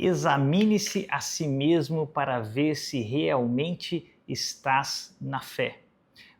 Examine-se a si mesmo para ver se realmente estás na fé.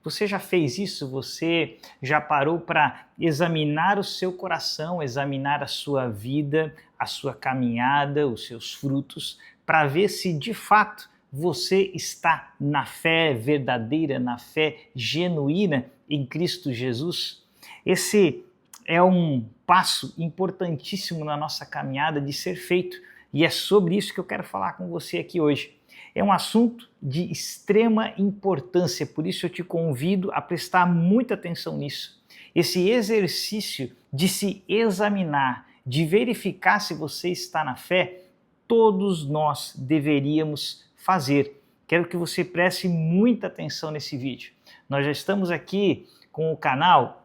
Você já fez isso? Você já parou para examinar o seu coração, examinar a sua vida, a sua caminhada, os seus frutos, para ver se de fato você está na fé verdadeira, na fé genuína em Cristo Jesus? Esse é um passo importantíssimo na nossa caminhada de ser feito. E é sobre isso que eu quero falar com você aqui hoje. É um assunto de extrema importância, por isso eu te convido a prestar muita atenção nisso. Esse exercício de se examinar, de verificar se você está na fé, todos nós deveríamos fazer. Quero que você preste muita atenção nesse vídeo. Nós já estamos aqui com o canal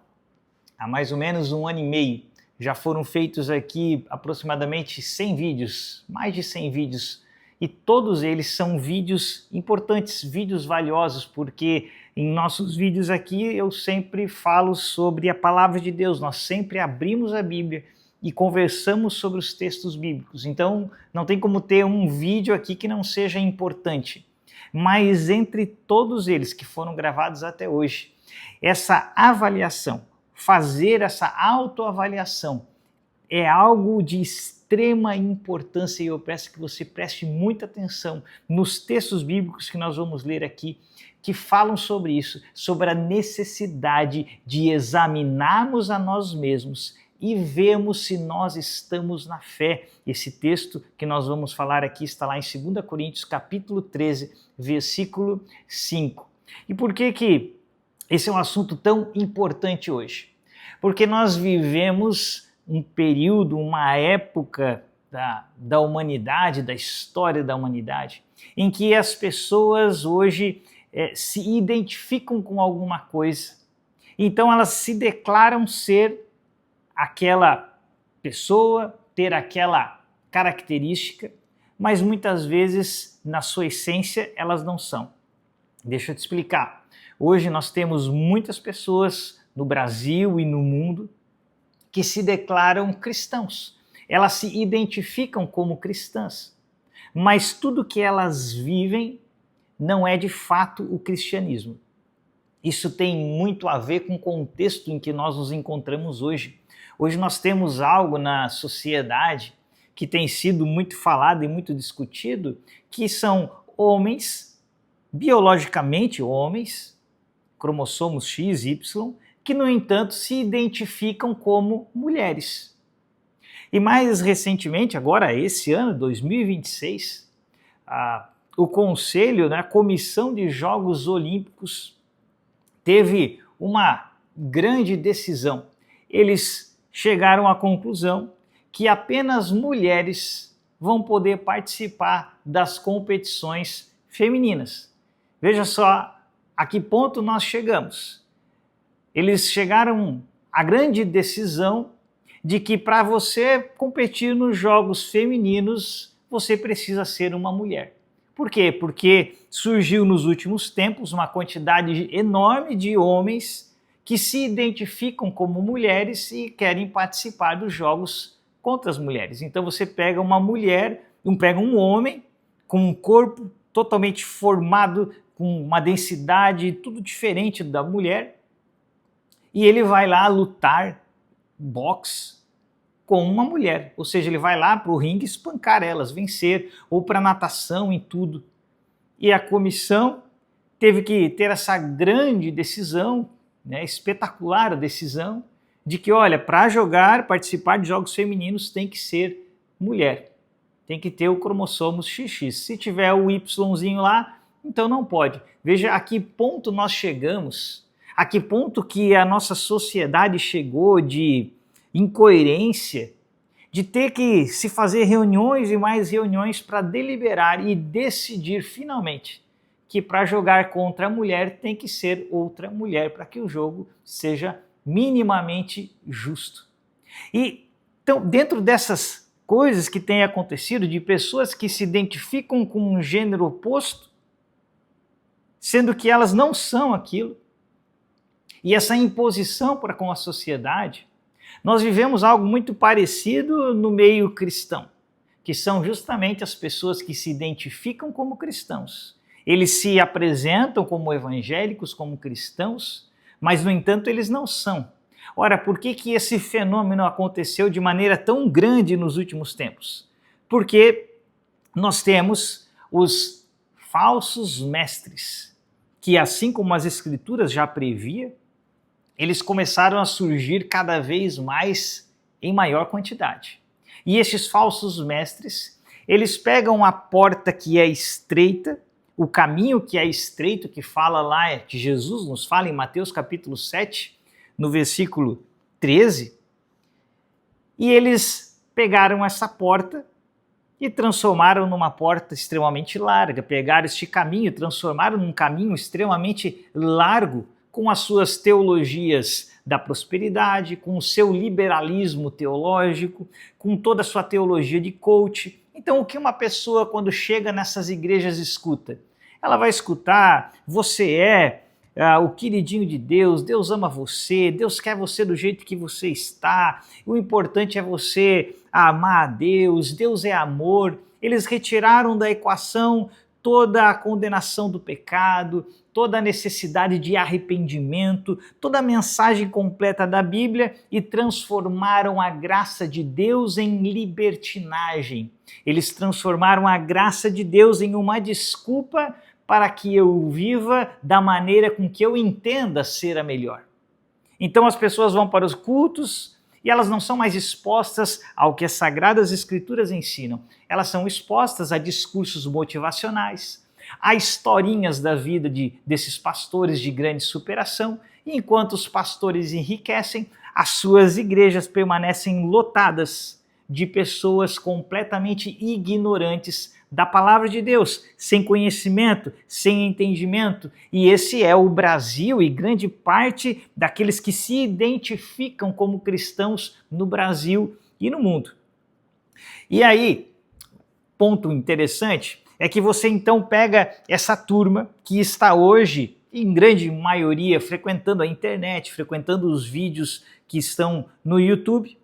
há mais ou menos 1 ano e meio. Já foram feitos aqui aproximadamente 100 vídeos, mais de 100 vídeos, e todos eles são vídeos importantes, vídeos valiosos, porque em nossos vídeos aqui eu sempre falo sobre a palavra de Deus, nós sempre abrimos a Bíblia e conversamos sobre os textos bíblicos, então não tem como ter um vídeo aqui que não seja importante. Mas entre todos eles que foram gravados até hoje, essa avaliação, fazer essa autoavaliação é algo de extrema importância e eu peço que você preste muita atenção nos textos bíblicos que nós vamos ler aqui, que falam sobre isso, sobre a necessidade de examinarmos a nós mesmos e vermos se nós estamos na fé. Esse texto que nós vamos falar aqui está lá em 2 Coríntios capítulo 13, versículo 5. E por que esse é um assunto tão importante hoje? Porque nós vivemos um período, uma época da humanidade, da história da humanidade, em que as pessoas hoje se identificam com alguma coisa, então elas se declaram ser aquela pessoa, ter aquela característica, mas muitas vezes, na sua essência, elas não são. Deixa eu te explicar. Hoje nós temos muitas pessoas no Brasil e no mundo que se declaram cristãos. Elas se identificam como cristãs, mas tudo que elas vivem não é de fato o cristianismo. Isso tem muito a ver com o contexto em que nós nos encontramos hoje. Hoje nós temos algo na sociedade que tem sido muito falado e muito discutido, que são homens, biologicamente homens, cromossomos X, Y, que, no entanto, se identificam como mulheres. E mais recentemente, agora esse ano, 2026, o Conselho, a Comissão de Jogos Olímpicos, teve uma grande decisão. Eles chegaram à conclusão que apenas mulheres vão poder participar das competições femininas. Veja só a que ponto nós chegamos. Eles chegaram à grande decisão de que para você competir nos jogos femininos, você precisa ser uma mulher. Por quê? Porque surgiu nos últimos tempos uma quantidade enorme de homens que se identificam como mulheres e querem participar dos jogos contra as mulheres. Então você pega uma mulher, pega um homem com um corpo totalmente formado, com uma densidade tudo diferente da mulher, e ele vai lá lutar boxe com uma mulher, ou seja, ele vai lá para o ringue espancar elas, vencer, ou para natação e tudo. E a comissão teve que ter essa grande decisão, espetacular decisão, de que, olha, para participar de jogos femininos tem que ser mulher, tem que ter o cromossomo XX. Se tiver o Yzinho lá, então não pode. Veja a que ponto nós chegamos, a que ponto que a nossa sociedade chegou de incoerência, de ter que se fazer reuniões e mais reuniões para deliberar e decidir finalmente que para jogar contra a mulher tem que ser outra mulher para que o jogo seja minimamente justo. E então, dentro dessas coisas que têm acontecido, de pessoas que se identificam com um gênero oposto, sendo que elas não são aquilo, e essa imposição para com a sociedade, nós vivemos algo muito parecido no meio cristão, que são justamente as pessoas que se identificam como cristãos. Eles se apresentam como evangélicos, como cristãos, mas, no entanto, eles não são. Ora, por que esse fenômeno aconteceu de maneira tão grande nos últimos tempos? Porque nós temos os falsos mestres, que, assim como as Escrituras já previa, eles começaram a surgir cada vez mais em maior quantidade. E esses falsos mestres, eles pegam a porta que é estreita, o caminho que é estreito, que fala lá, que Jesus nos fala em Mateus capítulo 7, no versículo 13, e eles pegaram essa porta e transformaram numa porta extremamente larga, pegaram este caminho, transformaram num caminho extremamente largo, com as suas teologias da prosperidade, com o seu liberalismo teológico, com toda a sua teologia de coach. Então, o que uma pessoa, quando chega nessas igrejas, escuta? Ela vai escutar: você é o queridinho de Deus, Deus ama você, Deus quer você do jeito que você está, o importante é você amar a Deus, Deus é amor. Eles retiraram da equação toda a condenação do pecado, toda a necessidade de arrependimento, toda a mensagem completa da Bíblia e transformaram a graça de Deus em libertinagem. Eles transformaram a graça de Deus em uma desculpa para que eu viva da maneira com que eu entenda ser a melhor. Então as pessoas vão para os cultos e elas não são mais expostas ao que as Sagradas Escrituras ensinam. Elas são expostas a discursos motivacionais, a historinhas da vida desses pastores de grande superação, e enquanto os pastores enriquecem, as suas igrejas permanecem lotadas de pessoas completamente ignorantes da palavra de Deus, sem conhecimento, sem entendimento. E esse é o Brasil e grande parte daqueles que se identificam como cristãos no Brasil e no mundo. E aí, ponto interessante é que você então pega essa turma que está hoje, em grande maioria, frequentando a internet, frequentando os vídeos que estão no YouTube,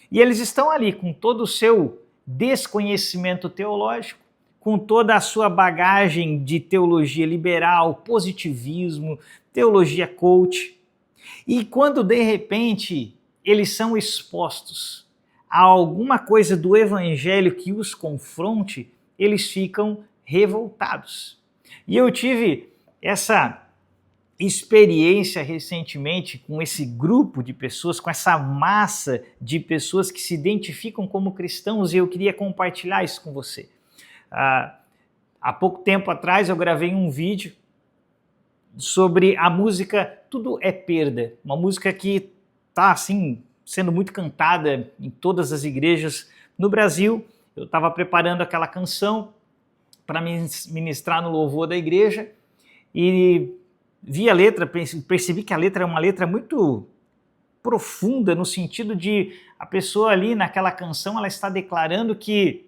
e eles estão ali com todo o seu desconhecimento teológico, com toda a sua bagagem de teologia liberal, positivismo, teologia coach. E quando de repente eles são expostos a alguma coisa do evangelho que os confronte, eles ficam revoltados. E eu tive essa experiência recentemente com esse grupo de pessoas, com essa massa de pessoas que se identificam como cristãos, e eu queria compartilhar isso com você. Há pouco tempo atrás eu gravei um vídeo sobre a música Tudo é Perda, uma música que está assim sendo muito cantada em todas as igrejas no Brasil. Eu estava preparando aquela canção para ministrar no louvor da igreja e vi a letra, percebi que a letra é uma letra muito profunda, no sentido de a pessoa ali naquela canção ela está declarando que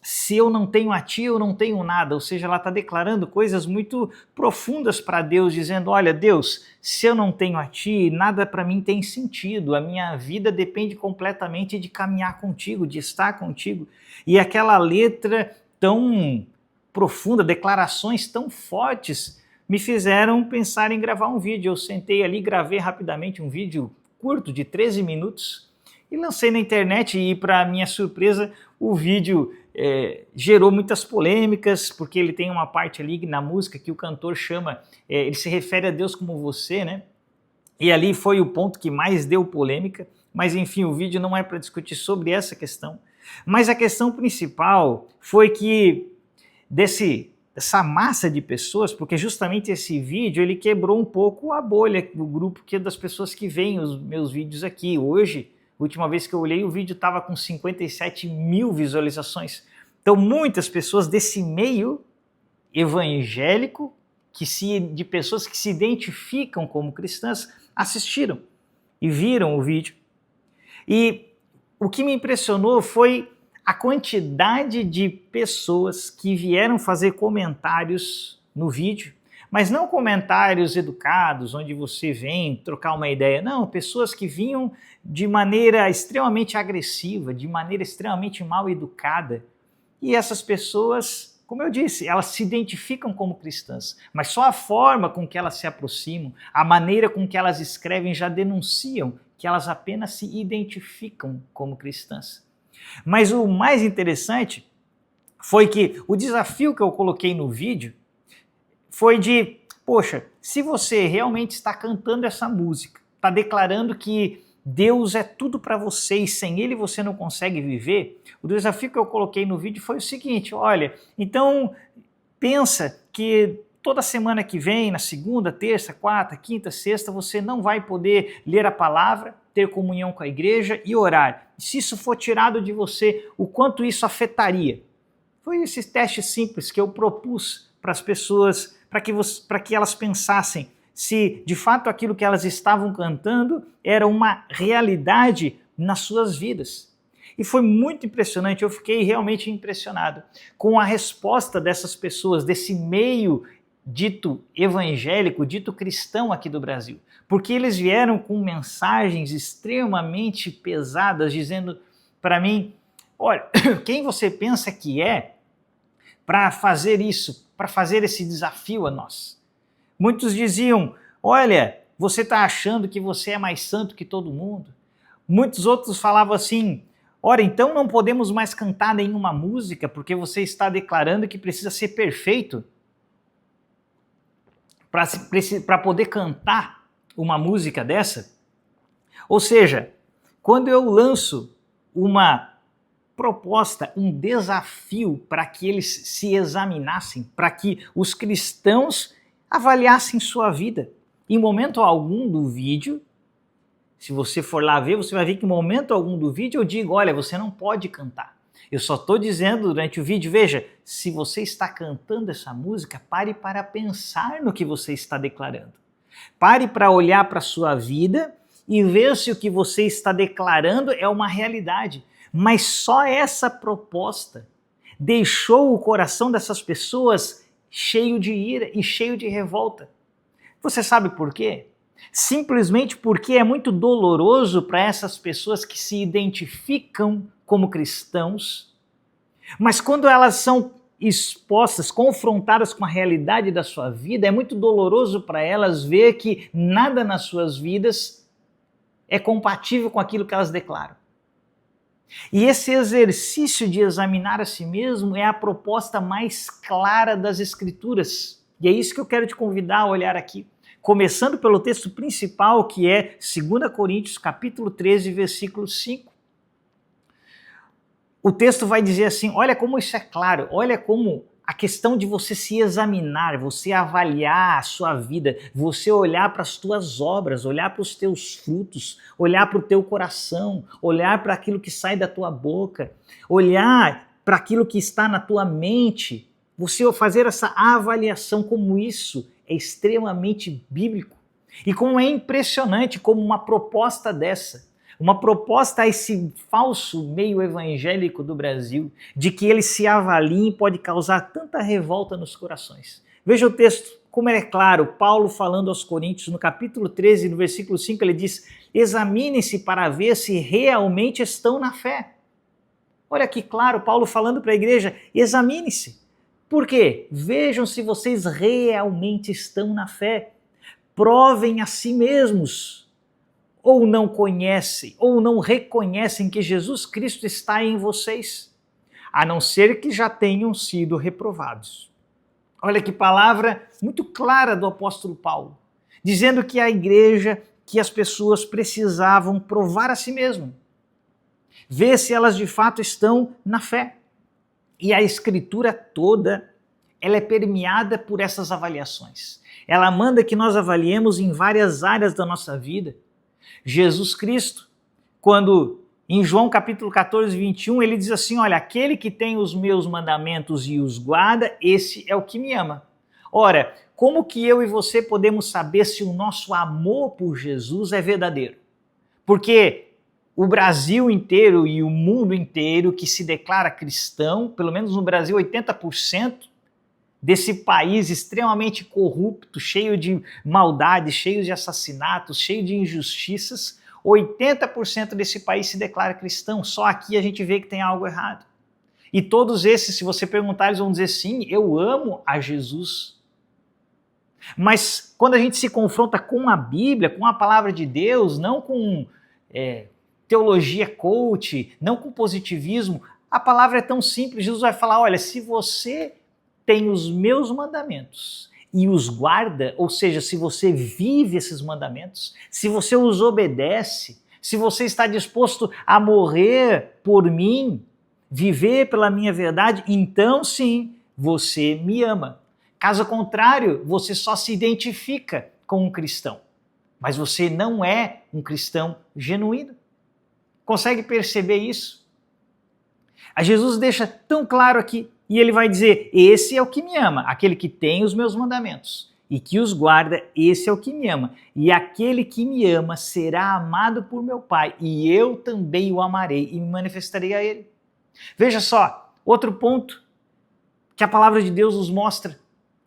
se eu não tenho a ti, eu não tenho nada. Ou seja, ela está declarando coisas muito profundas para Deus, dizendo: olha, Deus, se eu não tenho a ti, nada para mim tem sentido. A minha vida depende completamente de caminhar contigo, de estar contigo. E aquela letra tão profunda, declarações tão fortes, me fizeram pensar em gravar um vídeo. Eu sentei ali, gravei rapidamente um vídeo curto de 13 minutos e lancei na internet, e para minha surpresa o vídeo gerou muitas polêmicas, porque ele tem uma parte ali na música que o cantor chama, ele se refere a Deus como você, né? E ali foi o ponto que mais deu polêmica, mas enfim, o vídeo não é para discutir sobre essa questão. Mas a questão principal foi que dessa massa de pessoas, porque justamente esse vídeo ele quebrou um pouco a bolha do grupo das pessoas que veem os meus vídeos aqui. Hoje, a última vez que eu olhei, o vídeo estava com 57 mil visualizações. Então, muitas pessoas desse meio evangélico, de pessoas que se identificam como cristãs, assistiram e viram o vídeo. E o que me impressionou foi a quantidade de pessoas que vieram fazer comentários no vídeo, mas não comentários educados, onde você vem trocar uma ideia. Não, pessoas que vinham de maneira extremamente agressiva, de maneira extremamente mal educada, E essas pessoas, como eu disse, elas se identificam como cristãs, mas só a forma com que elas se aproximam, a maneira com que elas escrevem já denunciam que elas apenas se identificam como cristãs. Mas o mais interessante foi que o desafio que eu coloquei no vídeo foi de, poxa, se você realmente está cantando essa música, está declarando que Deus é tudo para você e sem Ele você não consegue viver, o desafio que eu coloquei no vídeo foi o seguinte, olha, então pensa que toda semana que vem, na segunda, terça, quarta, quinta, sexta, você não vai poder ler a palavra, ter comunhão com a igreja e orar. E se isso for tirado de você, o quanto isso afetaria? Foi esse teste simples que eu propus para as pessoas, para que elas pensassem se de fato aquilo que elas estavam cantando era uma realidade nas suas vidas. E foi muito impressionante, eu fiquei realmente impressionado com a resposta dessas pessoas, desse meio dito evangélico, dito cristão aqui do Brasil. Porque eles vieram com mensagens extremamente pesadas, dizendo para mim, olha, quem você pensa que é para fazer isso, para fazer esse desafio a nós? Muitos diziam, olha, você está achando que você é mais santo que todo mundo? Muitos outros falavam assim, ora, então não podemos mais cantar nenhuma música porque você está declarando que precisa ser perfeito para poder cantar uma música dessa? Ou seja, quando eu lanço uma proposta, um desafio para que eles se examinassem, para que os cristãos avaliassem sua vida. Em momento algum do vídeo, se você for lá ver, você vai ver que em momento algum do vídeo eu digo, olha, você não pode cantar. Eu só estou dizendo durante o vídeo, veja, se você está cantando essa música, pare para pensar no que você está declarando. Pare para olhar para a sua vida e ver se o que você está declarando é uma realidade. Mas só essa proposta deixou o coração dessas pessoas cheio de ira e cheio de revolta. Você sabe por quê? Simplesmente porque é muito doloroso para essas pessoas que se identificam como cristãos, mas quando elas são expostas, confrontadas com a realidade da sua vida, é muito doloroso para elas ver que nada nas suas vidas é compatível com aquilo que elas declaram. E esse exercício de examinar a si mesmo é a proposta mais clara das Escrituras. E é isso que eu quero te convidar a olhar aqui. Começando pelo texto principal, que é 2 Coríntios, capítulo 13, versículo 5. O texto vai dizer assim, olha como isso é claro, olha como a questão de você se examinar, você avaliar a sua vida, você olhar para as tuas obras, olhar para os teus frutos, olhar para o teu coração, olhar para aquilo que sai da tua boca, olhar para aquilo que está na tua mente, você fazer essa avaliação, como isso é extremamente bíblico. E como é impressionante como uma proposta dessa, uma proposta a esse falso meio evangélico do Brasil, de que eles se avaliem, pode causar tanta revolta nos corações. Veja o texto, como é claro, Paulo falando aos Coríntios, no capítulo 13, no versículo 5, ele diz, examinem-se para ver se realmente estão na fé. Olha que claro, Paulo falando para a igreja, examine-se. Por quê? Vejam se vocês realmente estão na fé. Provem a si mesmos. Ou não conhecem, ou não reconhecem que Jesus Cristo está em vocês, a não ser que já tenham sido reprovados. Olha que palavra muito clara do apóstolo Paulo, dizendo que a igreja, que as pessoas precisavam provar a si mesmo, ver se elas de fato estão na fé. E a Escritura toda, ela é permeada por essas avaliações. Ela manda que nós avaliemos em várias áreas da nossa vida. Jesus Cristo, quando em João capítulo 14, 21, ele diz assim, olha, aquele que tem os meus mandamentos e os guarda, esse é o que me ama. Ora, como que eu e você podemos saber se o nosso amor por Jesus é verdadeiro? Porque o Brasil inteiro e o mundo inteiro que se declara cristão, pelo menos no Brasil 80%, desse país extremamente corrupto, cheio de maldade, cheio de assassinatos, cheio de injustiças, 80% desse país se declara cristão. Só aqui a gente vê que tem algo errado. E todos esses, se você perguntar, eles vão dizer sim, eu amo a Jesus. Mas quando a gente se confronta com a Bíblia, com a palavra de Deus, não com teologia coach, não com positivismo, a palavra é tão simples. Jesus vai falar, olha, se você tem os meus mandamentos e os guarda, ou seja, se você vive esses mandamentos, se você os obedece, se você está disposto a morrer por mim, viver pela minha verdade, então sim, você me ama. Caso contrário, você só se identifica com um cristão, mas você não é um cristão genuíno. Consegue perceber isso? A Jesus deixa tão claro aqui, e ele vai dizer, esse é o que me ama, aquele que tem os meus mandamentos e que os guarda, esse é o que me ama. E aquele que me ama será amado por meu Pai, e eu também o amarei e me manifestarei a ele. Veja só, outro ponto que a palavra de Deus nos mostra,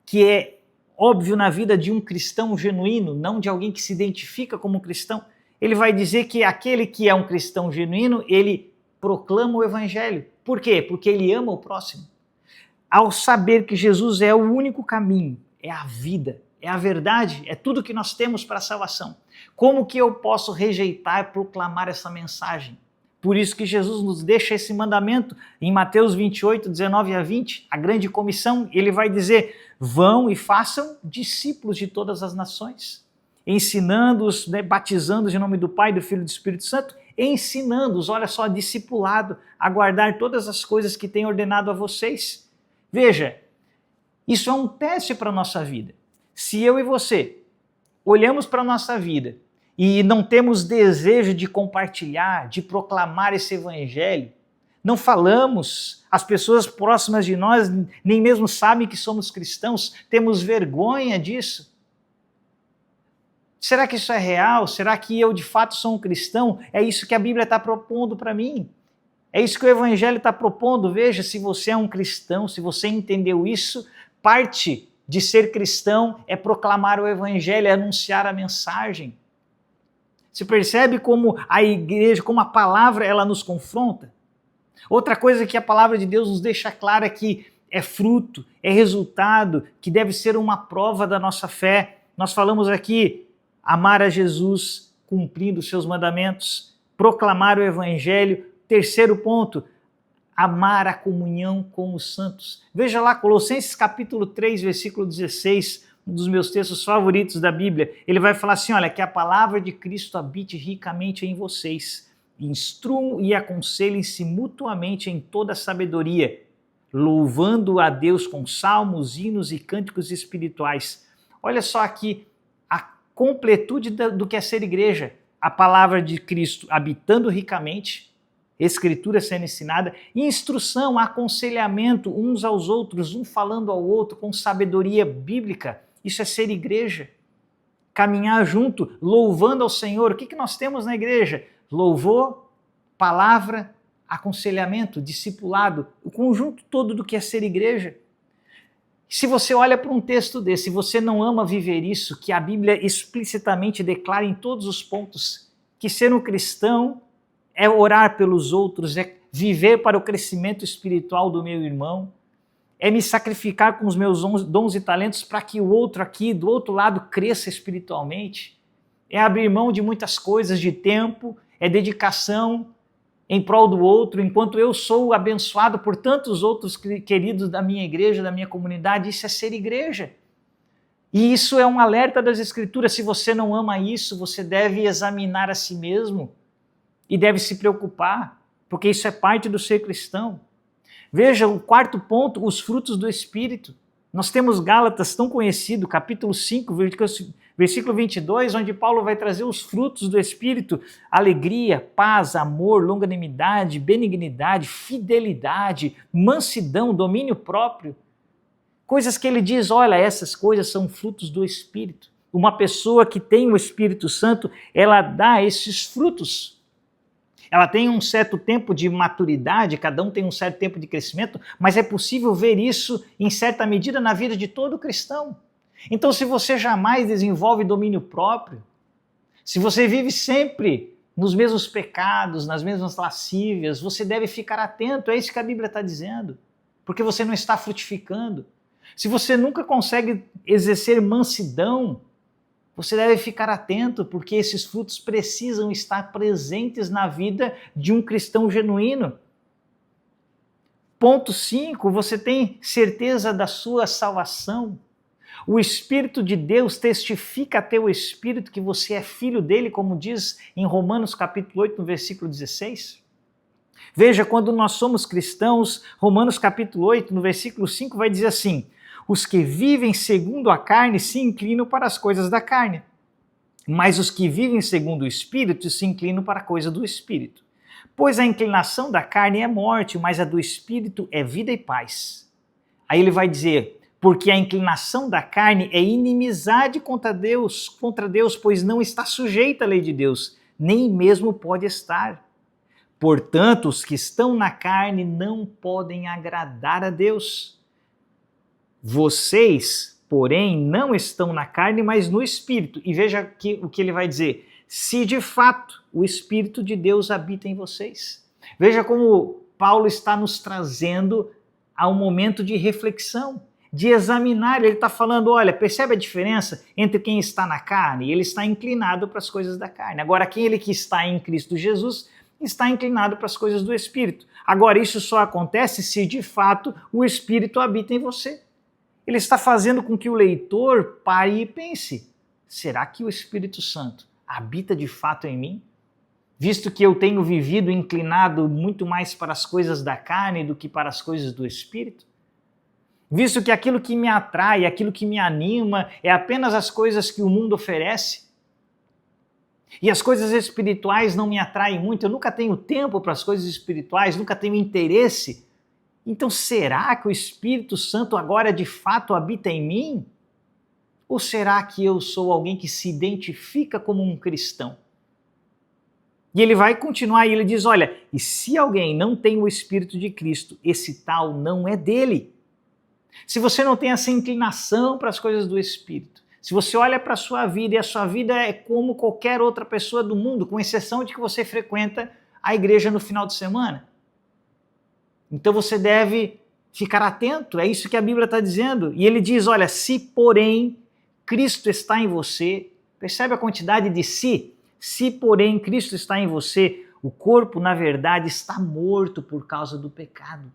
que é óbvio na vida de um cristão genuíno, não de alguém que se identifica como cristão. Ele vai dizer que aquele que é um cristão genuíno, ele proclama o evangelho. Por quê? Porque ele ama o próximo. Ao saber que Jesus é o único caminho, é a vida, é a verdade, é tudo que nós temos para a salvação. Como que eu posso rejeitar e proclamar essa mensagem? Por isso que Jesus nos deixa esse mandamento em Mateus 28, 19 a 20, a grande comissão, ele vai dizer, vão e façam discípulos de todas as nações, ensinando-os, batizando-os em nome do Pai, do Filho e do Espírito Santo, ensinando-os, olha só, discipulado, a guardar todas as coisas que tenho ordenado a vocês. Veja, isso é um teste para a nossa vida. Se eu e você olhamos para a nossa vida e não temos desejo de compartilhar, de proclamar esse evangelho, não falamos, as pessoas próximas de nós nem mesmo sabem que somos cristãos, temos vergonha disso. Será que isso é real? Será que eu de fato sou um cristão? É isso que a Bíblia está propondo para mim. É isso que o Evangelho está propondo. Veja, se você é um cristão, se você entendeu isso, parte de ser cristão é proclamar o Evangelho, é anunciar a mensagem. Você percebe como a igreja, como a palavra, ela nos confronta? Outra coisa que a palavra de Deus nos deixa clara é que é fruto, é resultado, que deve ser uma prova da nossa fé. Nós falamos aqui, amar a Jesus, cumprindo os seus mandamentos, proclamar o Evangelho. Terceiro ponto, amar a comunhão com os santos. Veja lá, Colossenses capítulo 3, versículo 16, um dos meus textos favoritos da Bíblia. Ele vai falar assim, olha, que a palavra de Cristo habite ricamente em vocês, instruam e aconselhem-se mutuamente em toda sabedoria, louvando a Deus com salmos, hinos e cânticos espirituais. Olha só aqui a completude do que é ser igreja. A palavra de Cristo habitando ricamente, Escritura sendo ensinada, instrução, aconselhamento uns aos outros, um falando ao outro com sabedoria bíblica. Isso é ser igreja. Caminhar junto, louvando ao Senhor. O que nós temos na igreja? Louvor, palavra, aconselhamento, discipulado, o conjunto todo do que é ser igreja. Se você olha para um texto desse, se você não ama viver isso, que a Bíblia explicitamente declara em todos os pontos, que ser um cristão é orar pelos outros, é viver para o crescimento espiritual do meu irmão, é me sacrificar com os meus dons e talentos para que o outro aqui, do outro lado, cresça espiritualmente, é abrir mão de muitas coisas, de tempo, é dedicação em prol do outro, enquanto eu sou abençoado por tantos outros queridos da minha igreja, da minha comunidade. Isso é ser igreja. E isso é um alerta das Escrituras. Se você não ama isso, você deve examinar a si mesmo e deve se preocupar, porque isso é parte do ser cristão. Veja o quarto ponto, os frutos do Espírito. Nós temos Gálatas tão conhecido, capítulo 5, versículo 22, onde Paulo vai trazer os frutos do Espírito: alegria, paz, amor, longanimidade, benignidade, fidelidade, mansidão, domínio próprio. Coisas que ele diz, olha, essas coisas são frutos do Espírito. Uma pessoa que tem o Espírito Santo, ela dá esses frutos. Ela tem um certo tempo de maturidade, cada um tem um certo tempo de crescimento, mas é possível ver isso em certa medida na vida de todo cristão. Então, se você jamais desenvolve domínio próprio, se você vive sempre nos mesmos pecados, nas mesmas lascívias, você deve ficar atento, é isso que a Bíblia está dizendo, porque você não está frutificando. Se você nunca consegue exercer mansidão, você deve ficar atento, porque esses frutos precisam estar presentes na vida de um cristão genuíno. Ponto 5, você tem certeza da sua salvação. O Espírito de Deus testifica a teu espírito que você é filho dele, como diz em Romanos capítulo 8, no versículo 16. Veja, quando nós somos cristãos, Romanos capítulo 8, no versículo 5, vai dizer assim: os que vivem segundo a carne se inclinam para as coisas da carne, mas os que vivem segundo o Espírito se inclinam para a coisa do Espírito. Pois a inclinação da carne é morte, mas a do Espírito é vida e paz. Aí ele vai dizer: porque a inclinação da carne é inimizade contra Deus, pois não está sujeita à lei de Deus, nem mesmo pode estar. Portanto, os que estão na carne não podem agradar a Deus. Vocês, porém, não estão na carne, mas no Espírito. E veja o que ele vai dizer: se de fato o Espírito de Deus habita em vocês. Veja como Paulo está nos trazendo a um momento de reflexão, de examinar. Ele está falando, olha, percebe a diferença entre quem está na carne? Ele está inclinado para as coisas da carne. Agora, aquele que está em Cristo Jesus está inclinado para as coisas do Espírito. Agora, isso só acontece se de fato o Espírito habita em você. Ele está fazendo com que o leitor pare e pense: será que o Espírito Santo habita de fato em mim? Visto que eu tenho vivido inclinado muito mais para as coisas da carne do que para as coisas do Espírito? Visto que aquilo que me atrai, aquilo que me anima é apenas as coisas que o mundo oferece, e as coisas espirituais não me atraem muito, eu nunca tenho tempo para as coisas espirituais, nunca tenho interesse. Então será que o Espírito Santo agora de fato habita em mim? Ou será que eu sou alguém que se identifica como um cristão? E ele vai continuar e ele diz, olha, e se alguém não tem o Espírito de Cristo, esse tal não é dele. Se você não tem essa inclinação para as coisas do Espírito, se você olha para a sua vida e a sua vida é como qualquer outra pessoa do mundo, com exceção de que você frequenta a igreja no final de semana, então você deve ficar atento, é isso que a Bíblia está dizendo. E ele diz, olha, se porém Cristo está em você, percebe a quantidade de se porém Cristo está em você, o corpo na verdade está morto por causa do pecado.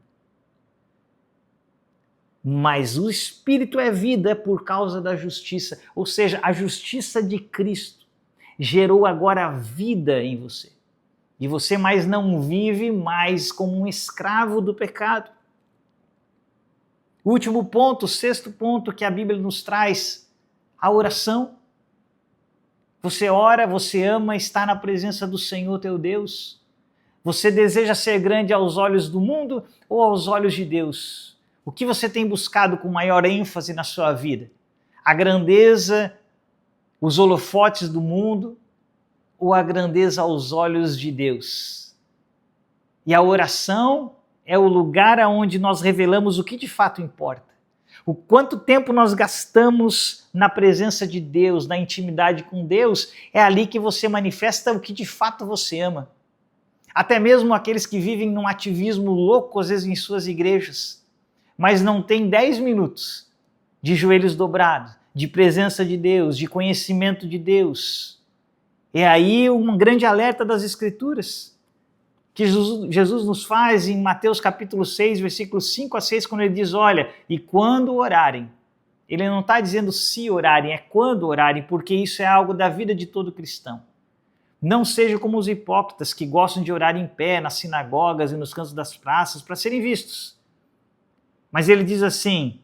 Mas o Espírito é vida por causa da justiça, ou seja, a justiça de Cristo gerou agora a vida em você. E você mais não vive mais como um escravo do pecado. O último ponto, o sexto ponto que a Bíblia nos traz, a oração. Você ora, você ama estar na presença do Senhor teu Deus. Você deseja ser grande aos olhos do mundo ou aos olhos de Deus? O que você tem buscado com maior ênfase na sua vida? A grandeza, os holofotes do mundo ou a grandeza aos olhos de Deus? E a oração é o lugar onde nós revelamos o que de fato importa. O quanto tempo nós gastamos na presença de Deus, na intimidade com Deus, é ali que você manifesta o que de fato você ama. Até mesmo aqueles que vivem num ativismo louco, às vezes em suas igrejas, mas não tem 10 minutos de joelhos dobrados, de presença de Deus, de conhecimento de Deus. É aí um grande alerta das Escrituras, que Jesus nos faz em Mateus capítulo 6, versículos 5 a 6, quando ele diz, olha, e quando orarem, ele não está dizendo se orarem, é quando orarem, porque isso é algo da vida de todo cristão. Não seja como os hipócritas que gostam de orar em pé nas sinagogas e nos cantos das praças para serem vistos. Mas ele diz assim,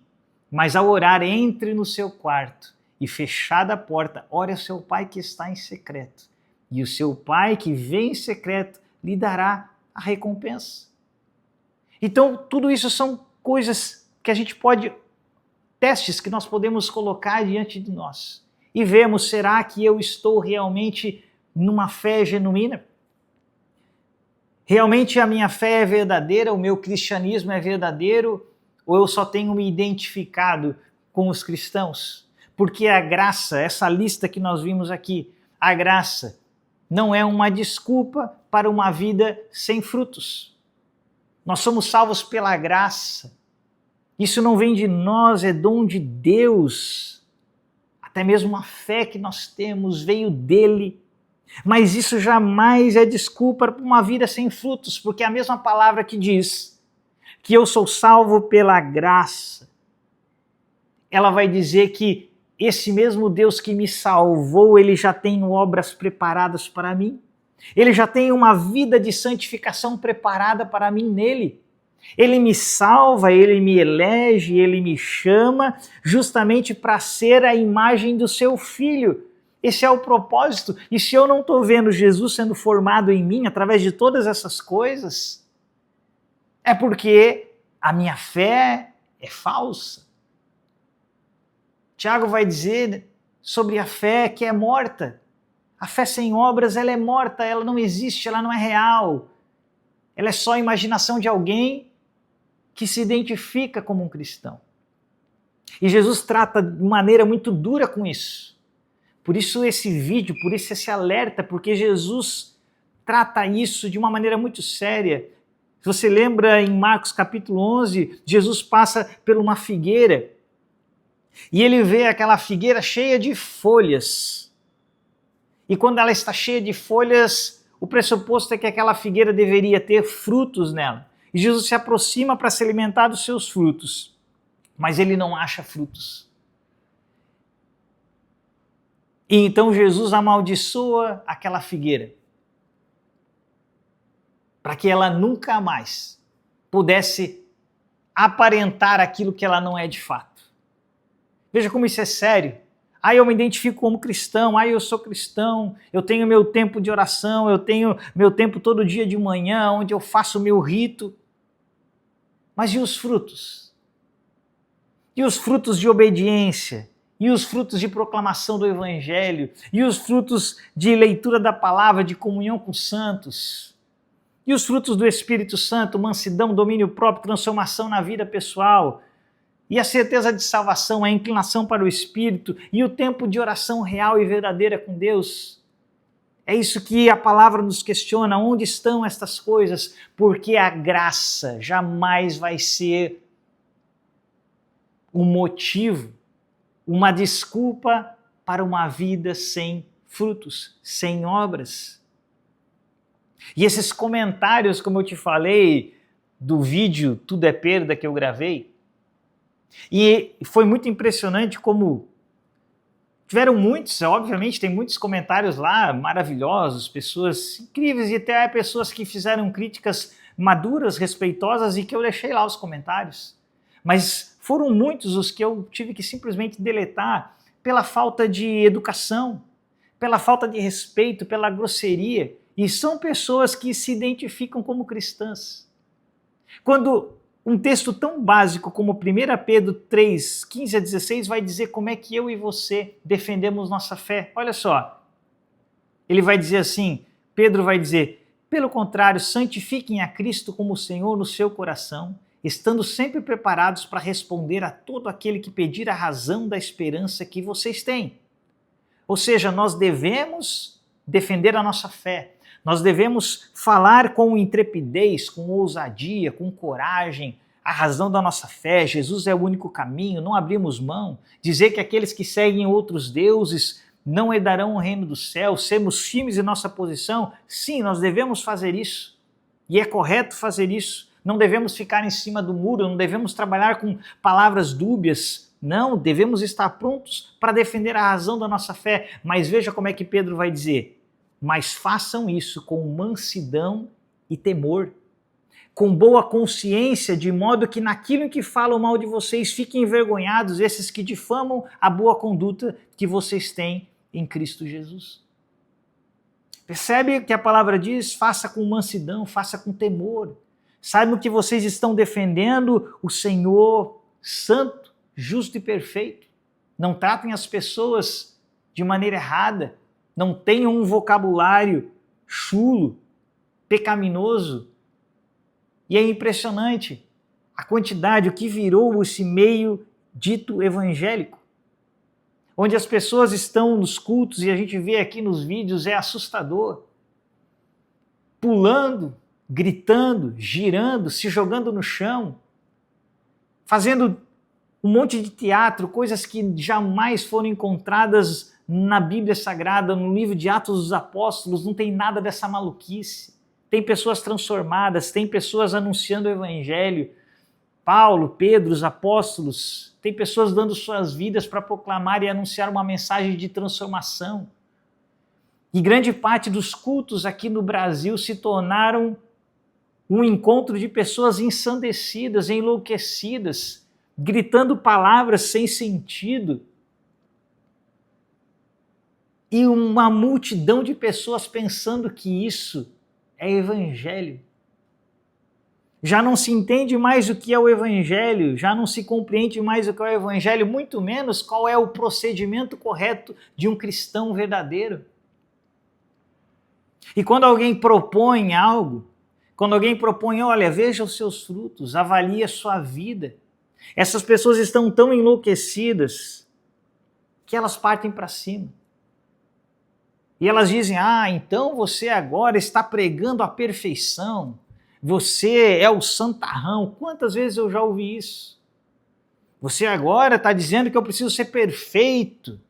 mas ao orar, entre no seu quarto e fechada a porta, ore ao seu pai que está em secreto. E o seu pai que vê em secreto lhe dará a recompensa. Então, tudo isso são coisas que a gente pode, testes que nós podemos colocar diante de nós. E vemos, será que eu estou realmente numa fé genuína? Realmente a minha fé é verdadeira, o meu cristianismo é verdadeiro, ou eu só tenho me identificado com os cristãos? Porque a graça, essa lista que nós vimos aqui, a graça não é uma desculpa para uma vida sem frutos. Nós somos salvos pela graça. Isso não vem de nós, é dom de Deus. Até mesmo a fé que nós temos veio dele. Mas isso jamais é desculpa para uma vida sem frutos, porque é a mesma palavra que diz que eu sou salvo pela graça. Ela vai dizer que esse mesmo Deus que me salvou, ele já tem obras preparadas para mim. Ele já tem uma vida de santificação preparada para mim nele. Ele me salva, ele me elege, ele me chama justamente para ser a imagem do seu filho. Esse é o propósito. E se eu não estou vendo Jesus sendo formado em mim através de todas essas coisas, é porque a minha fé é falsa. Tiago vai dizer sobre a fé que é morta. A fé sem obras, ela é morta, ela não existe, ela não é real. Ela é só a imaginação de alguém que se identifica como um cristão. E Jesus trata de maneira muito dura com isso. Por isso esse vídeo, por isso esse alerta, porque Jesus trata isso de uma maneira muito séria. Se você lembra em Marcos capítulo 11, Jesus passa por uma figueira e ele vê aquela figueira cheia de folhas. E quando ela está cheia de folhas, o pressuposto é que aquela figueira deveria ter frutos nela. E Jesus se aproxima para se alimentar dos seus frutos, mas ele não acha frutos. E então Jesus amaldiçoa aquela figueira, para que ela nunca mais pudesse aparentar aquilo que ela não é de fato. Veja como isso é sério. Eu me identifico como cristão, eu sou cristão, eu tenho meu tempo de oração, eu tenho meu tempo todo dia de manhã, onde eu faço o meu rito. Mas e os frutos? E os frutos de obediência? E os frutos de proclamação do Evangelho? E os frutos de leitura da palavra, de comunhão com os santos? E os frutos do Espírito Santo, mansidão, domínio próprio, transformação na vida pessoal? E a certeza de salvação, a inclinação para o Espírito e o tempo de oração real e verdadeira com Deus. É isso que a palavra nos questiona, onde estão estas coisas? Porque a graça jamais vai ser um motivo, uma desculpa para uma vida sem frutos, sem obras. E esses comentários, como eu te falei, do vídeo Tudo é Perda que eu gravei, e foi muito impressionante como tiveram muitos, obviamente tem muitos comentários lá maravilhosos, pessoas incríveis e até pessoas que fizeram críticas maduras, respeitosas e que eu deixei lá os comentários. Mas foram muitos os que eu tive que simplesmente deletar pela falta de educação, pela falta de respeito, pela grosseria. E são pessoas que se identificam como cristãs. Quando um texto tão básico como 1 Pedro 3, 15 a 16 vai dizer como é que eu e você defendemos nossa fé. Olha só, ele vai dizer assim, Pedro vai dizer, pelo contrário, santifiquem a Cristo como Senhor no seu coração, estando sempre preparados para responder a todo aquele que pedir a razão da esperança que vocês têm. Ou seja, nós devemos defender a nossa fé. Nós devemos falar com intrepidez, com ousadia, com coragem, a razão da nossa fé. Jesus é o único caminho, não abrimos mão. Dizer que aqueles que seguem outros deuses não herdarão o reino do céu, sermos firmes em nossa posição. Sim, nós devemos fazer isso. E é correto fazer isso. Não devemos ficar em cima do muro, não devemos trabalhar com palavras dúbias. Não, devemos estar prontos para defender a razão da nossa fé. Mas veja como é que Pedro vai dizer. Mas façam isso com mansidão e temor, com boa consciência, de modo que naquilo em que falam mal de vocês fiquem envergonhados esses que difamam a boa conduta que vocês têm em Cristo Jesus. Percebe o que a palavra diz? Faça com mansidão, faça com temor. Saibam que vocês estão defendendo o Senhor santo, justo e perfeito. Não tratem as pessoas de maneira errada. Não tenham um vocabulário chulo, pecaminoso. E é impressionante a quantidade, o que virou esse meio dito evangélico. onde as pessoas estão nos cultos e a gente vê aqui nos vídeos, é assustador. Pulando, gritando, girando, se jogando no chão, fazendo um monte de teatro, coisas que jamais foram encontradas na Bíblia Sagrada, no livro de Atos dos Apóstolos, não tem nada dessa maluquice. Tem pessoas transformadas, tem pessoas anunciando o Evangelho, Paulo, Pedro, os apóstolos, tem pessoas dando suas vidas para proclamar e anunciar uma mensagem de transformação. E grande parte dos cultos aqui no Brasil se tornaram um encontro de pessoas ensandecidas, enlouquecidas, gritando palavras sem sentido. E uma multidão de pessoas pensando que isso é evangelho. Já não se entende mais o que é o evangelho, já não se compreende mais o que é o evangelho, muito menos qual é o procedimento correto de um cristão verdadeiro. E quando alguém propõe algo, quando alguém propõe, olha, veja os seus frutos, avalie a sua vida, essas pessoas estão tão enlouquecidas que elas partem para cima. E elas dizem, então você agora está pregando a perfeição, você é o santarrão. Quantas vezes eu já ouvi isso? Você agora está dizendo que eu preciso ser perfeito,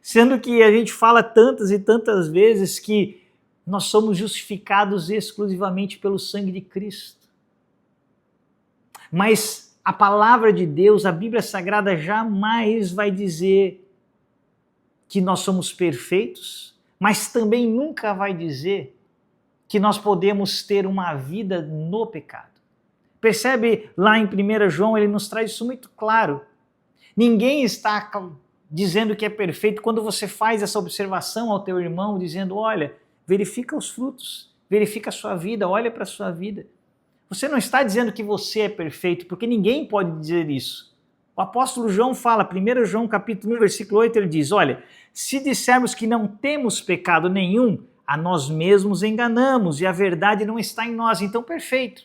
sendo que a gente fala tantas e tantas vezes que nós somos justificados exclusivamente pelo sangue de Cristo. Mas a palavra de Deus, a Bíblia Sagrada, jamais vai dizer que nós somos perfeitos, mas também nunca vai dizer que nós podemos ter uma vida no pecado. Percebe lá em 1 João, ele nos traz isso muito claro. Ninguém está dizendo que é perfeito quando você faz essa observação ao teu irmão, dizendo, olha, verifica os frutos, verifica a sua vida, olha para a sua vida. Você não está dizendo que você é perfeito, porque ninguém pode dizer isso. O apóstolo João fala, 1 João capítulo 1, versículo 8, ele diz, olha, se dissermos que não temos pecado nenhum, a nós mesmos enganamos e a verdade não está em nós. Então, perfeito.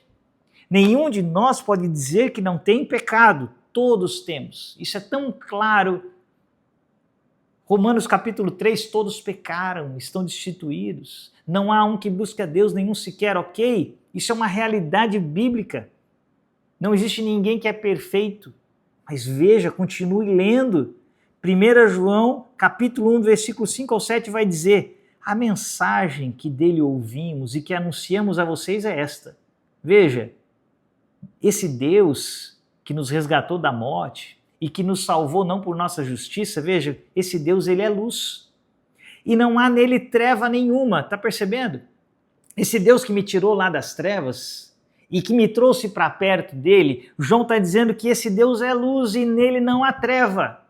Nenhum de nós pode dizer que não tem pecado, todos temos. Isso é tão claro. Romanos capítulo 3, todos pecaram, estão destituídos. Não há um que busque a Deus, nenhum sequer, ok? Isso é uma realidade bíblica. Não existe ninguém que é perfeito. Mas veja, continue lendo. 1 João capítulo 1, versículo 5 ao 7 vai dizer, a mensagem que dele ouvimos e que anunciamos a vocês é esta. Veja, esse Deus que nos resgatou da morte e que nos salvou não por nossa justiça, veja, esse Deus, ele é luz. E não há nele treva nenhuma, tá percebendo? Esse Deus que me tirou lá das trevas e que me trouxe para perto dele, João está dizendo que esse Deus é luz e nele não há treva.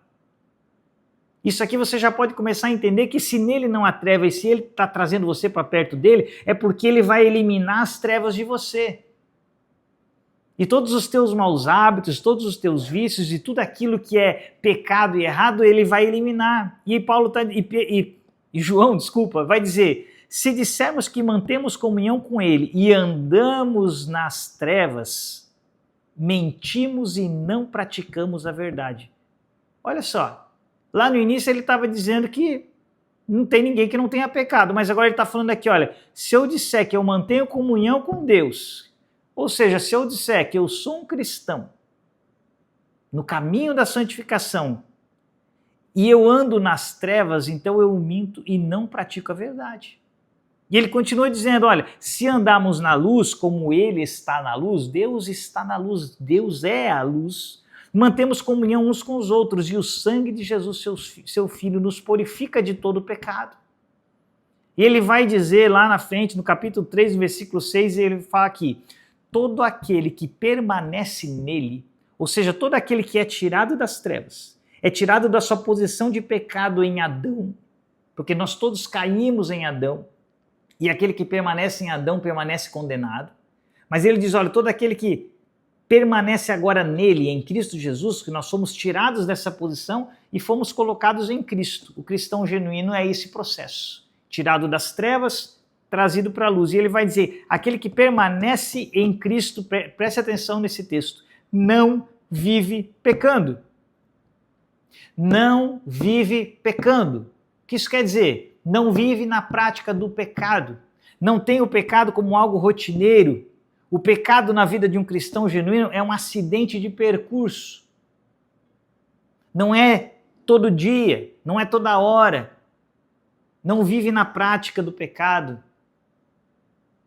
Isso aqui você já pode começar a entender que se nele não há treva e se ele está trazendo você para perto dele, é porque ele vai eliminar as trevas de você. E todos os teus maus hábitos, todos os teus vícios e tudo aquilo que é pecado e errado, ele vai eliminar. E Paulo João, vai dizer, se dissermos que mantemos comunhão com ele e andamos nas trevas, mentimos e não praticamos a verdade. Olha só. Lá no início ele estava dizendo que não tem ninguém que não tenha pecado, mas agora ele está falando aqui, olha, se eu disser que eu mantenho comunhão com Deus, ou seja, se eu disser que eu sou um cristão no caminho da santificação e eu ando nas trevas, então eu minto e não pratico a verdade. E ele continua dizendo, olha, se andarmos na luz como ele está na luz, Deus está na luz, Deus é a luz, mantemos comunhão uns com os outros e o sangue de Jesus, seu Filho, nos purifica de todo pecado. E ele vai dizer lá na frente, no capítulo 3, no versículo 6, ele fala aqui, todo aquele que permanece nele, ou seja, todo aquele que é tirado das trevas, é tirado da sua posição de pecado em Adão, porque nós todos caímos em Adão, e aquele que permanece em Adão permanece condenado. Mas ele diz, olha, todo aquele que permanece agora nele, em Cristo Jesus, que nós somos tirados dessa posição e fomos colocados em Cristo. O cristão genuíno é esse processo. Tirado das trevas, trazido para a luz. E ele vai dizer, aquele que permanece em Cristo, preste atenção nesse texto, não vive pecando. não vive pecando. O que isso quer dizer? Não vive na prática do pecado. Não tem o pecado como algo rotineiro. O pecado na vida de um cristão genuíno é um acidente de percurso. Não é todo dia, não é toda hora. Não vive na prática do pecado.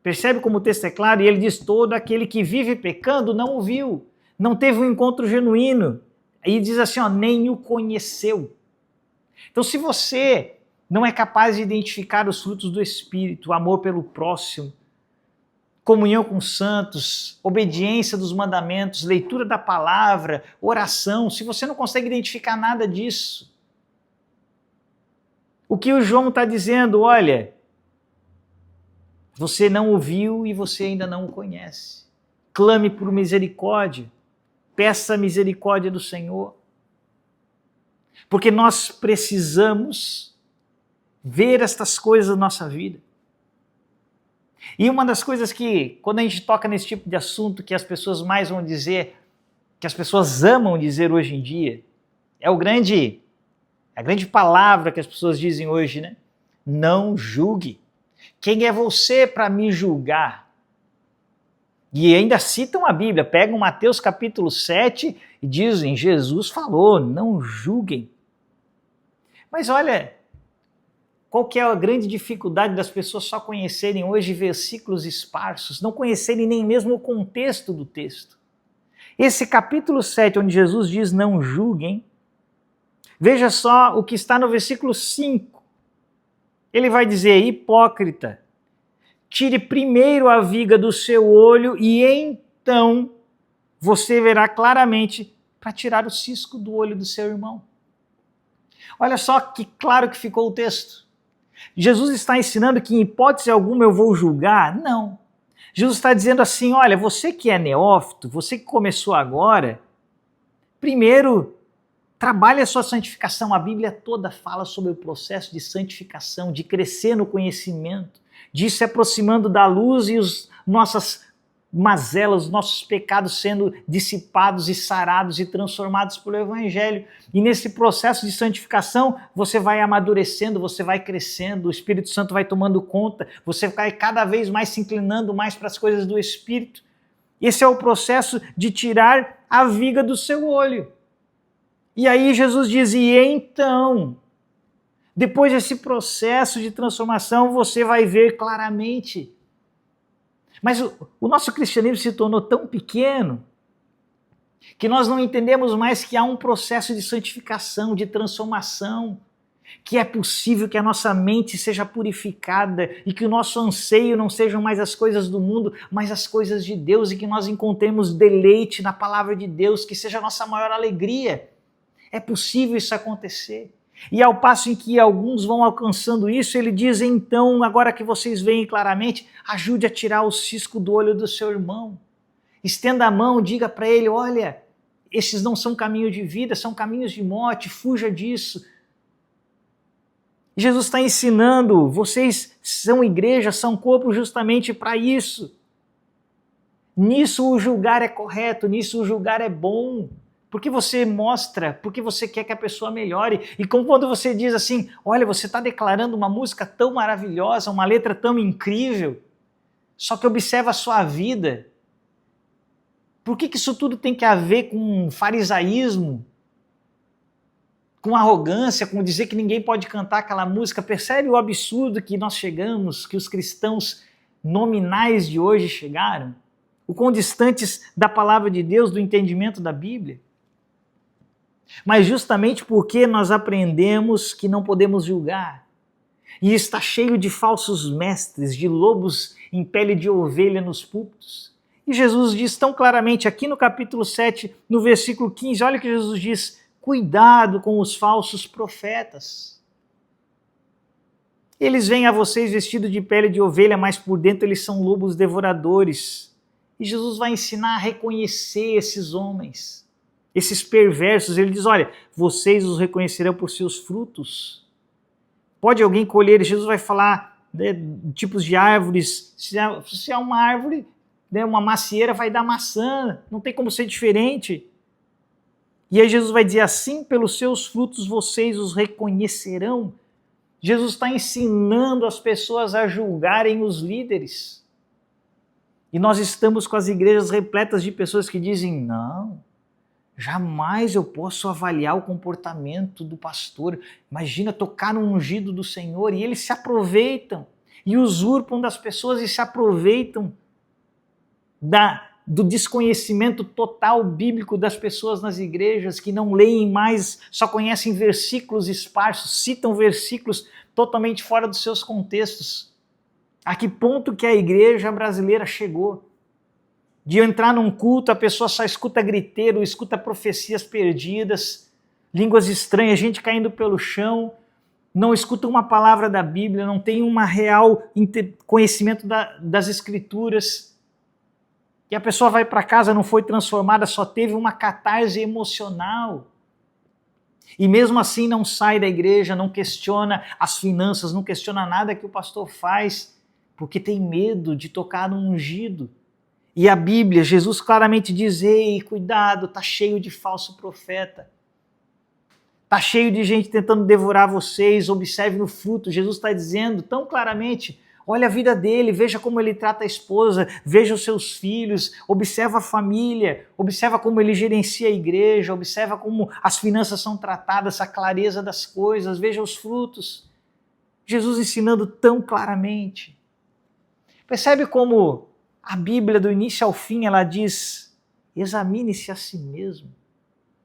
Percebe como o texto é claro? E ele diz: todo aquele que vive pecando não o viu, não teve um encontro genuíno. Aí diz assim, ó, nem o conheceu. Então, se você não é capaz de identificar os frutos do Espírito, amor pelo próximo, comunhão com os santos, obediência dos mandamentos, leitura da palavra, oração, se você não consegue identificar nada disso, o que o João está dizendo, olha, você não o viu e você ainda não o conhece. Clame por misericórdia, peça a misericórdia do Senhor, porque nós precisamos ver estas coisas na nossa vida. E uma das coisas que, quando a gente toca nesse tipo de assunto, que as pessoas mais vão dizer, que as pessoas amam dizer hoje em dia, é a grande palavra que as pessoas dizem hoje, né? Não julgue. Quem é você para me julgar? E ainda citam a Bíblia, pegam Mateus capítulo 7 e dizem, Jesus falou, não julguem. Mas olha, qual que é a grande dificuldade das pessoas só conhecerem hoje versículos esparsos, não conhecerem nem mesmo o contexto do texto? Esse capítulo 7, onde Jesus diz não julguem, veja só o que está no versículo 5. Ele vai dizer, hipócrita, tire primeiro a viga do seu olho e então você verá claramente para tirar o cisco do olho do seu irmão. Olha só que claro que ficou o texto. Jesus está ensinando que em hipótese alguma eu vou julgar? Não. Jesus está dizendo assim, olha, você que é neófito, você que começou agora, primeiro trabalhe a sua santificação. A Bíblia toda fala sobre o processo de santificação, de crescer no conhecimento, de ir se aproximando da luz e as nossas mazelas, os nossos pecados sendo dissipados e sarados e transformados pelo Evangelho. E nesse processo de santificação, você vai amadurecendo, você vai crescendo, o Espírito Santo vai tomando conta, você vai cada vez mais se inclinando mais para as coisas do Espírito. Esse é o processo de tirar a viga do seu olho. E aí Jesus diz, e então, depois desse processo de transformação, você vai ver claramente. Mas o nosso cristianismo se tornou tão pequeno que nós não entendemos mais que há um processo de santificação, de transformação, que é possível que a nossa mente seja purificada e que o nosso anseio não sejam mais as coisas do mundo, mas as coisas de Deus, e que nós encontremos deleite na palavra de Deus, que seja a nossa maior alegria. É possível isso acontecer. E ao passo em que alguns vão alcançando isso, ele diz, então, agora que vocês veem claramente, ajude a tirar o cisco do olho do seu irmão. Estenda a mão, diga para ele, olha, esses não são caminhos de vida, são caminhos de morte, fuja disso. Jesus está ensinando, vocês são igreja, são corpo justamente para isso. Nisso o julgar é correto, nisso o julgar é bom. Porque você mostra, porque você quer que a pessoa melhore. E como quando você diz assim, olha, você está declarando uma música tão maravilhosa, uma letra tão incrível, só que observa a sua vida. Por que isso tudo tem que a ver com farisaísmo, com arrogância, com dizer que ninguém pode cantar aquela música? Percebe o absurdo que nós chegamos, que os cristãos nominais de hoje chegaram? O quão distantes da palavra de Deus, do entendimento da Bíblia? Mas justamente porque nós aprendemos que não podemos julgar, e está cheio de falsos mestres, de lobos em pele de ovelha nos púlpitos. E Jesus diz tão claramente aqui no capítulo 7, no versículo 15, olha o que Jesus diz, cuidado com os falsos profetas. Eles vêm a vocês vestidos de pele de ovelha, mas por dentro eles são lobos devoradores. E Jesus vai ensinar a reconhecer esses homens, esses perversos. Ele diz, olha, vocês os reconhecerão por seus frutos. Pode alguém colher? Jesus vai falar, né, tipos de árvores. Se é uma árvore, né, uma macieira vai dar maçã, não tem como ser diferente. E aí Jesus vai dizer assim, pelos seus frutos vocês os reconhecerão. Jesus está ensinando as pessoas a julgarem os líderes. E nós estamos com as igrejas repletas de pessoas que dizem, não, jamais eu posso avaliar o comportamento do pastor. Imagina tocar no ungido do Senhor, e eles se aproveitam e usurpam das pessoas e se aproveitam do desconhecimento total bíblico das pessoas nas igrejas, que não leem mais, só conhecem versículos esparsos, citam versículos totalmente fora dos seus contextos. A que ponto que a igreja brasileira chegou? De entrar num culto, a pessoa só escuta griteiro, escuta profecias perdidas, línguas estranhas, gente caindo pelo chão, não escuta uma palavra da Bíblia, não tem um real conhecimento das Escrituras. E a pessoa vai para casa, não foi transformada, só teve uma catarse emocional. E mesmo assim não sai da igreja, não questiona as finanças, não questiona nada que o pastor faz, porque tem medo de tocar no ungido. E a Bíblia, Jesus claramente diz, ei, cuidado, está cheio de falso profeta. Está cheio de gente tentando devorar vocês, observe no fruto. Jesus está dizendo tão claramente, olha a vida dele, veja como ele trata a esposa, veja os seus filhos, observa a família, observa como ele gerencia a igreja, observa como as finanças são tratadas, a clareza das coisas, veja os frutos. Jesus ensinando tão claramente. Percebe como a Bíblia, do início ao fim, ela diz, examine-se a si mesmo.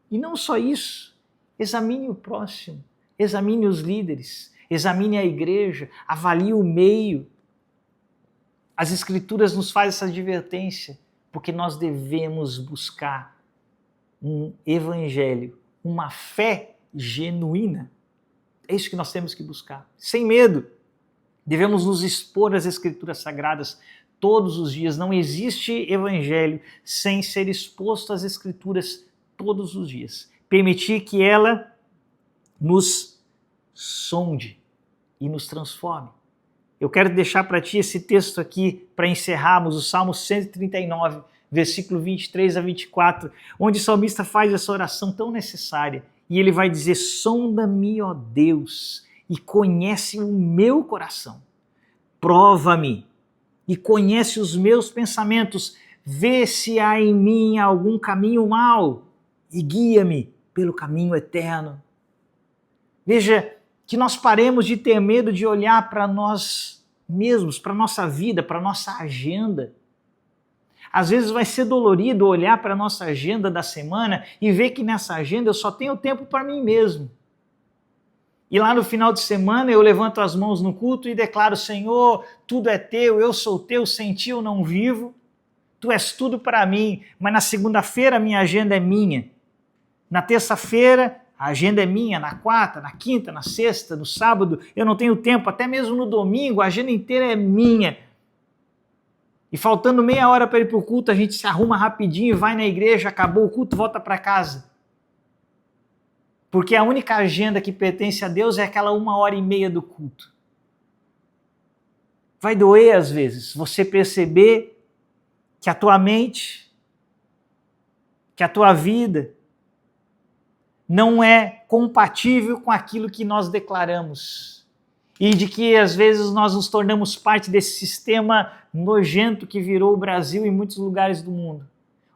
E não só isso, examine o próximo, examine os líderes, examine a igreja, avalie o meio. As Escrituras nos fazem essa advertência, porque nós devemos buscar um evangelho, uma fé genuína. É isso que nós temos que buscar, sem medo. Devemos nos expor às Escrituras Sagradas todos os dias. Não existe evangelho sem ser exposto às Escrituras todos os dias. Permitir que ela nos sonde e nos transforme. Eu quero deixar para ti esse texto aqui para encerrarmos, o Salmo 139, versículo 23 a 24, onde o salmista faz essa oração tão necessária. E ele vai dizer, sonda-me, ó Deus, e conhece o meu coração. Prova-me e conhece os meus pensamentos. Vê se há em mim algum caminho mau e guia-me pelo caminho eterno. Veja, que nós paremos de ter medo de olhar para nós mesmos, para a nossa vida, para a nossa agenda. Às vezes vai ser dolorido olhar para a nossa agenda da semana e ver que nessa agenda eu só tenho tempo para mim mesmo. E lá no final de semana eu levanto as mãos no culto e declaro, Senhor, tudo é teu, eu sou teu, sem ti eu não vivo. Tu és tudo para mim, mas na segunda-feira a minha agenda é minha. Na terça-feira a agenda é minha, na quarta, na quinta, na sexta, no sábado, eu não tenho tempo, até mesmo no domingo, a agenda inteira é minha. E faltando meia hora para ir para o culto, a gente se arruma rapidinho, vai na igreja, acabou o culto, volta para casa. Porque a única agenda que pertence a Deus é aquela 1h30 do culto. Vai doer às vezes você perceber que a tua mente, que a tua vida não é compatível com aquilo que nós declaramos. E de que às vezes nós nos tornamos parte desse sistema nojento que virou o Brasil em muitos lugares do mundo,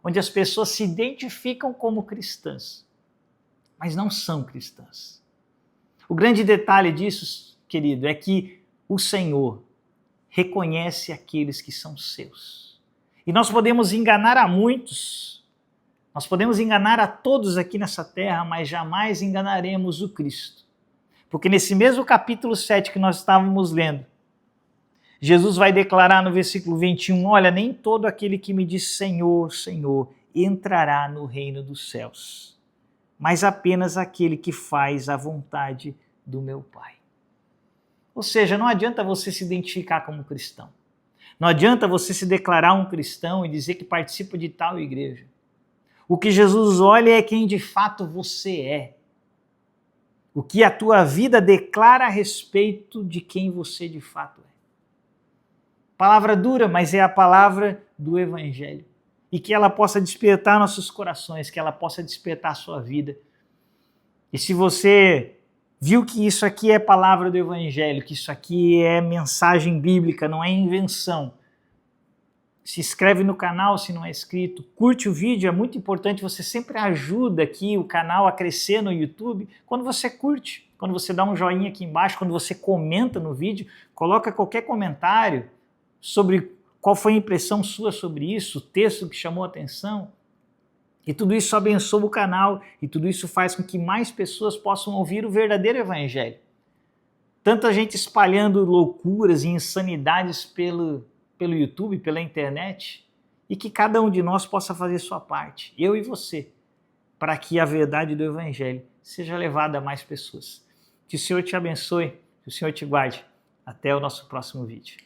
onde as pessoas se identificam como cristãs, mas não são cristãs. O grande detalhe disso, querido, é que o Senhor reconhece aqueles que são seus. E nós podemos enganar a muitos, nós podemos enganar a todos aqui nessa terra, mas jamais enganaremos o Cristo. Porque nesse mesmo capítulo 7 que nós estávamos lendo, Jesus vai declarar no versículo 21, olha, nem todo aquele que me diz Senhor, Senhor, entrará no reino dos céus, mas apenas aquele que faz a vontade do meu Pai. Ou seja, não adianta você se identificar como cristão. Não adianta você se declarar um cristão e dizer que participa de tal igreja. O que Jesus olha é quem de fato você é. O que a tua vida declara a respeito de quem você de fato é. Palavra dura, mas é a palavra do Evangelho. e que ela possa despertar nossos corações, que ela possa despertar a sua vida. E se você viu que isso aqui é palavra do Evangelho, que isso aqui é mensagem bíblica, não é invenção, se inscreve no canal se não é inscrito, curte o vídeo, é muito importante, você sempre ajuda aqui o canal a crescer no YouTube quando você curte, quando você dá um joinha aqui embaixo, quando você comenta no vídeo, coloca qualquer comentário sobre qual foi a impressão sua sobre isso, o texto que chamou a atenção. E tudo isso abençoa o canal e tudo isso faz com que mais pessoas possam ouvir o verdadeiro Evangelho. Tanta gente espalhando loucuras e insanidades pelo YouTube, pela internet, e que cada um de nós possa fazer sua parte, eu e você, para que a verdade do Evangelho seja levada a mais pessoas. Que o Senhor te abençoe, que o Senhor te guarde. Até o nosso próximo vídeo.